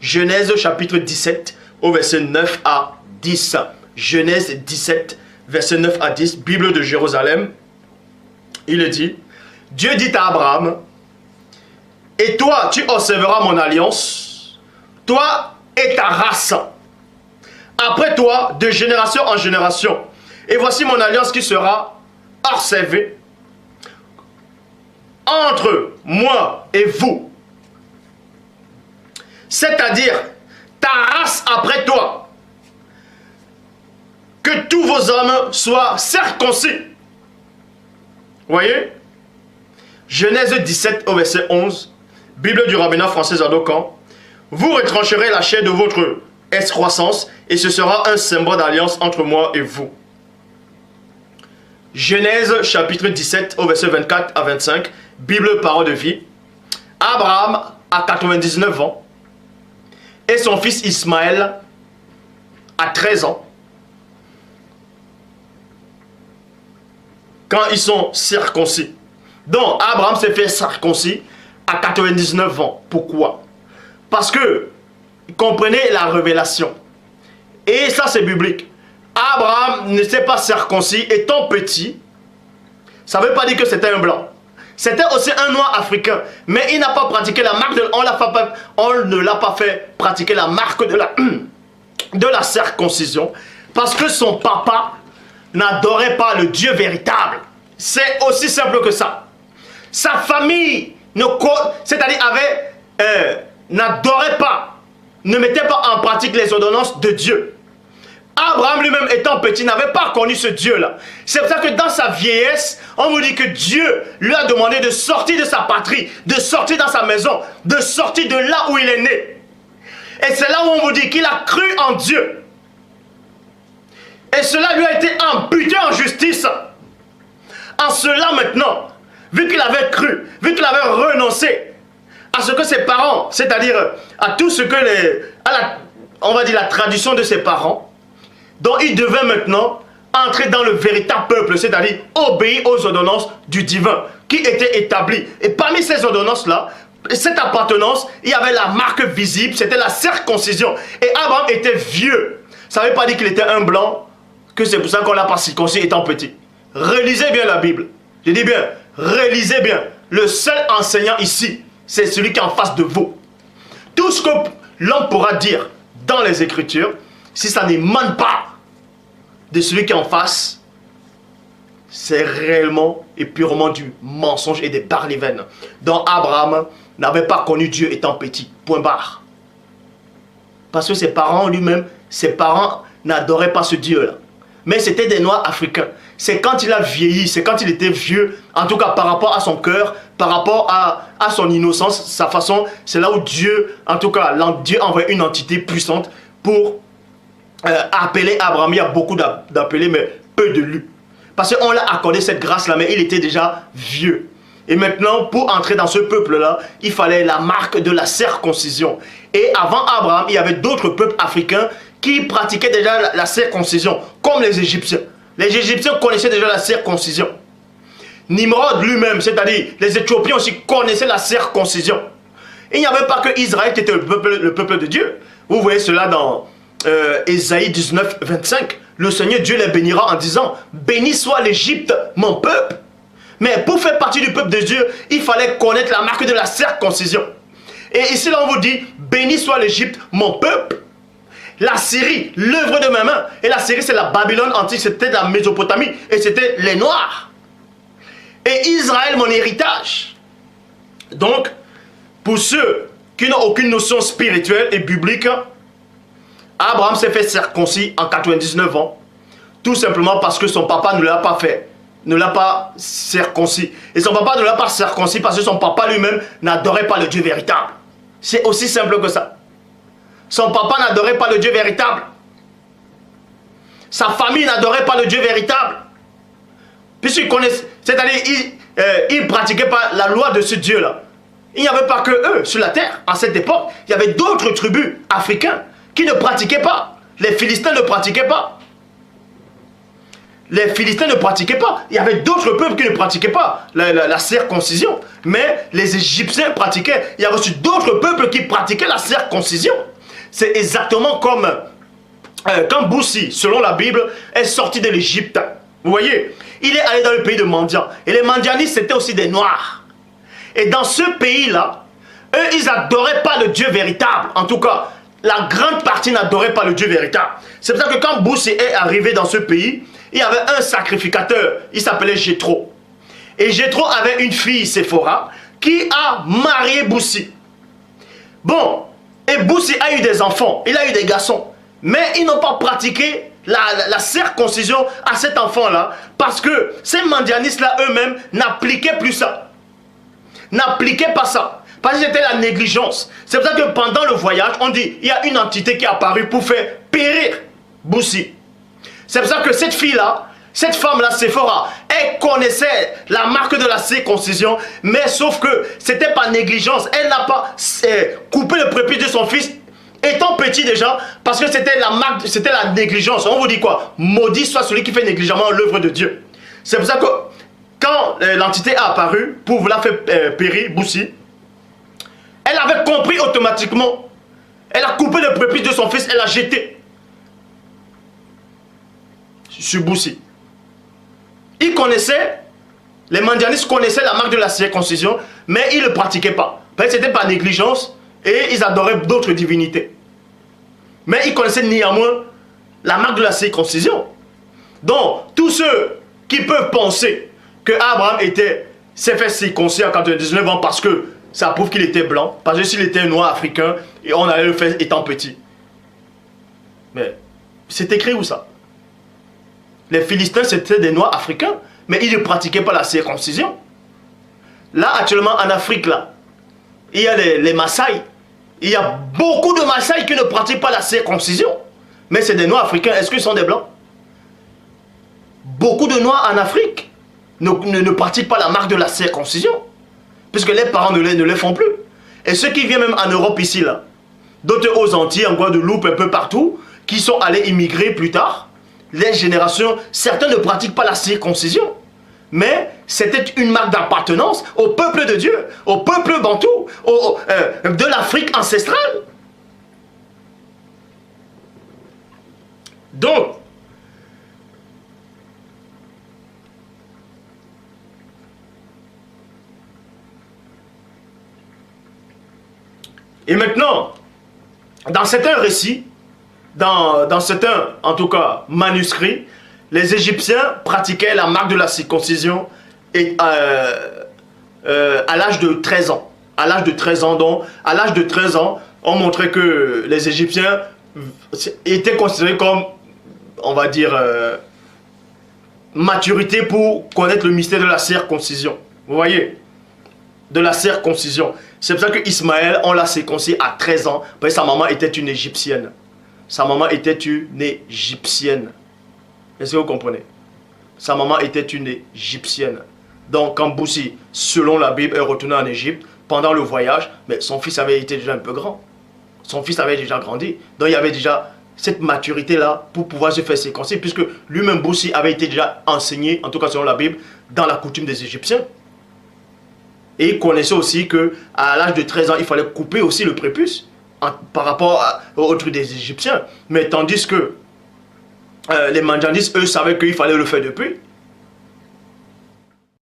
Genèse chapitre 17 au verset 9 à 10. Genèse 17, verset 9 à 10, Bible de Jérusalem. Il dit, Dieu dit à Abraham, et toi, tu observeras mon alliance, toi et ta race, après toi, de génération en génération. Et voici mon alliance qui sera observée entre moi et vous. C'est-à-dire, ta race après toi. Que tous vos hommes soient circoncis. Voyez? Genèse 17 au verset 11. Bible du rabbinat français Zadokan. Vous retrancherez la chair de votre excroissance et ce sera un symbole d'alliance entre moi et vous. Genèse chapitre 17 au verset 24 à 25. Bible parole de vie. Abraham a 99 ans et son fils Ismaël a 13 ans. Quand ils sont circoncis. Donc Abraham s'est fait circoncis à 99 ans. Pourquoi? Parce que il comprenait la révélation. Et ça c'est biblique. Abraham ne s'est pas circoncis étant petit. Ça ne veut pas dire que c'était un blanc. C'était aussi un noir africain. Mais il n'a pas pratiqué la marque de... On ne l'a pas fait pratiquer la marque de la circoncision. Parce que son papa n'adorait pas le Dieu véritable. C'est aussi simple que ça. Sa famille, c'est-à-dire n'adorait pas, ne mettait pas en pratique les ordonnances de Dieu. Abraham lui-même étant petit n'avait pas connu ce Dieu-là. C'est pour ça que dans sa vieillesse, on vous dit que Dieu lui a demandé de sortir de sa patrie, de sortir dans sa maison, de sortir de là où il est né. Et c'est là où on vous dit qu'il a cru en Dieu. Et cela lui a été imputé en justice. En cela maintenant, vu qu'il avait cru, vu qu'il avait renoncé à ce que ses parents, c'est-à-dire à tout ce que on va dire la tradition de ses parents, donc il devait maintenant entrer dans le véritable peuple, c'est-à-dire obéir aux ordonnances du divin qui étaient établies. Et parmi ces ordonnances-là, cette appartenance, il y avait la marque visible, c'était la circoncision. Et Abraham était vieux. Ça ne veut pas dire qu'il était un blanc, que c'est pour ça qu'on l'a pas circoncis étant petit. Relisez bien la Bible. Je dis bien, relisez bien. Le seul enseignant ici, c'est celui qui est en face de vous. Tout ce que l'homme pourra dire dans les Écritures, si ça n'émane pas de celui qui est en face, c'est réellement et purement du mensonge et des barlivaines. Donc Abraham n'avait pas connu Dieu étant petit. Point barre. Parce que ses parents lui-même, ses parents n'adoraient pas ce Dieu-là. Mais c'était des Noirs africains. C'est quand il a vieilli, c'est quand il était vieux, en tout cas par rapport à son cœur, par rapport à son innocence, sa façon, c'est là où Dieu, en tout cas, Dieu envoie une entité puissante pour appeler Abraham. Il y a beaucoup d'appelés, mais peu de lui. Parce qu'on l'a accordé cette grâce-là, mais il était déjà vieux. Et maintenant, pour entrer dans ce peuple-là, il fallait la marque de la circoncision. Et avant Abraham, il y avait d'autres peuples africains qui pratiquaient déjà la circoncision, comme les Égyptiens. Les Égyptiens connaissaient déjà la circoncision. Nimrod lui-même, c'est-à-dire les Éthiopiens aussi connaissaient la circoncision. Il n'y avait pas que Israël qui était le peuple de Dieu. Vous voyez cela dans Ésaïe 19, 25. Le Seigneur Dieu les bénira en disant, béni soit l'Égypte, mon peuple. Mais pour faire partie du peuple de Dieu, il fallait connaître la marque de la circoncision. Et ici, là, on vous dit, béni soit l'Égypte, mon peuple. La Syrie, l'œuvre de mes mains. Et la Syrie, c'est la Babylone antique, c'était la Mésopotamie. Et c'était les Noirs. Et Israël, mon héritage. Donc, pour ceux qui n'ont aucune notion spirituelle et biblique, Abraham s'est fait circoncis en 99 ans. Tout simplement parce que son papa ne l'a pas fait. Ne l'a pas circoncis. Et son papa ne l'a pas circoncis parce que son papa lui-même n'adorait pas le Dieu véritable. C'est aussi simple que ça. Son papa n'adorait pas le Dieu véritable. Sa famille n'adorait pas le Dieu véritable. Puisqu'ils connaissent, c'est-à-dire ils ne pratiquaient pas la loi de ce Dieu-là. Il n'y avait pas que eux sur la terre. À cette époque, il y avait d'autres tribus africaines qui ne pratiquaient pas. Les Philistins ne pratiquaient pas. Les Philistins ne pratiquaient pas. Il y avait d'autres peuples qui ne pratiquaient pas la circoncision. Mais les Égyptiens pratiquaient. Il y avait aussi d'autres peuples qui pratiquaient la circoncision. c'est exactement comme quand Boussi, selon la Bible, est sorti de l'Égypte. Vous voyez, il est allé dans le pays de Mendiants. Et les Mendianistes, c'était aussi des Noirs. Et dans ce pays-là, eux, ils n'adoraient pas le Dieu véritable. En tout cas, la grande partie n'adorait pas le Dieu véritable. C'est pour ça que quand Boussi est arrivé dans ce pays, il y avait un sacrificateur. Il s'appelait Jéthro. Et Jéthro avait une fille, Séphora, qui a marié Boussi. Bon, et Boussi a eu des enfants. Il a eu des garçons. Mais ils n'ont pas pratiqué la circoncision à cet enfant-là, parce que ces mendianistes-là eux-mêmes n'appliquaient plus ça. N'appliquaient pas ça. Parce que c'était la négligence. C'est pour ça que pendant le voyage, on dit, il y a une entité qui est apparue pour faire périr Boussi. C'est pour ça que cette fille-là, cette femme-là, Séphora, elle connaissait la marque de la circoncision, mais sauf que c'était pas négligence. Elle n'a pas coupé le prépuce de son fils, étant petit déjà, parce que c'était la marque, c'était la négligence. On vous dit quoi? Maudit soit celui qui fait négligemment l'œuvre de Dieu. C'est pour ça que quand l'entité a apparu pour vouloir faire périr Boussi, elle avait compris automatiquement. Elle a coupé le prépuce de son fils, elle l'a jeté sur Boussi. Ils connaissaient, les mendianistes connaissaient la marque de la circoncision, mais ils ne le pratiquaient pas. Parce que c'était par négligence et ils adoraient d'autres divinités. Mais ils connaissaient néanmoins la marque de la circoncision. Donc, tous ceux qui peuvent penser que Abraham s'est fait circoncire à 99 ans parce que ça prouve qu'il était blanc, parce que s'il était noir africain, et on allait le faire étant petit. Mais c'est écrit où ça? Les Philistins, c'était des noirs africains, mais ils ne pratiquaient pas la circoncision. Là, actuellement, en Afrique, là, il y a les Maasai. Il y a beaucoup de Maasai qui ne pratiquent pas la circoncision. Mais c'est des noirs africains. Est-ce qu'ils sont des blancs? Beaucoup de noirs en Afrique ne pratiquent pas la marque de la circoncision. Puisque les parents ne les font plus. Et ceux qui viennent même en Europe ici, là, d'autres aux Antilles, en Guadeloupe, un peu partout, qui sont allés immigrer plus tard, les générations, certains ne pratiquent pas la circoncision. Mais c'était une marque d'appartenance au peuple de Dieu, au peuple bantou, de l'Afrique ancestrale. Donc, et maintenant, dans certains récits, dans certains, en tout cas, manuscrits, les Égyptiens pratiquaient la marque de la circoncision et, à l'âge de 13 ans. À l'âge de 13 ans, donc, à l'âge de 13 ans, on montrait que les Égyptiens étaient considérés comme, on va dire, maturité pour connaître le mystère de la circoncision. Vous voyez? De la circoncision. C'est pour ça que Ismaël, on l'a circoncis à 13 ans, parce que sa maman était une Égyptienne. Sa maman était une Égyptienne. Est-ce que vous comprenez? Sa maman était une Égyptienne. Donc, quand Boussi, selon la Bible, est retourné en Égypte, pendant le voyage, mais son fils avait été déjà un peu grand. Son fils avait déjà grandi. Donc, il y avait déjà cette maturité-là pour pouvoir se faire circoncire, puisque lui-même, Boussi, avait été déjà enseigné, en tout cas selon la Bible, dans la coutume des Égyptiens. Et il connaissait aussi qu'à l'âge de 13 ans, il fallait couper aussi le prépuce par rapport aux trucs des Égyptiens. Mais tandis que les mendianistes, eux, savaient qu'il fallait le faire depuis.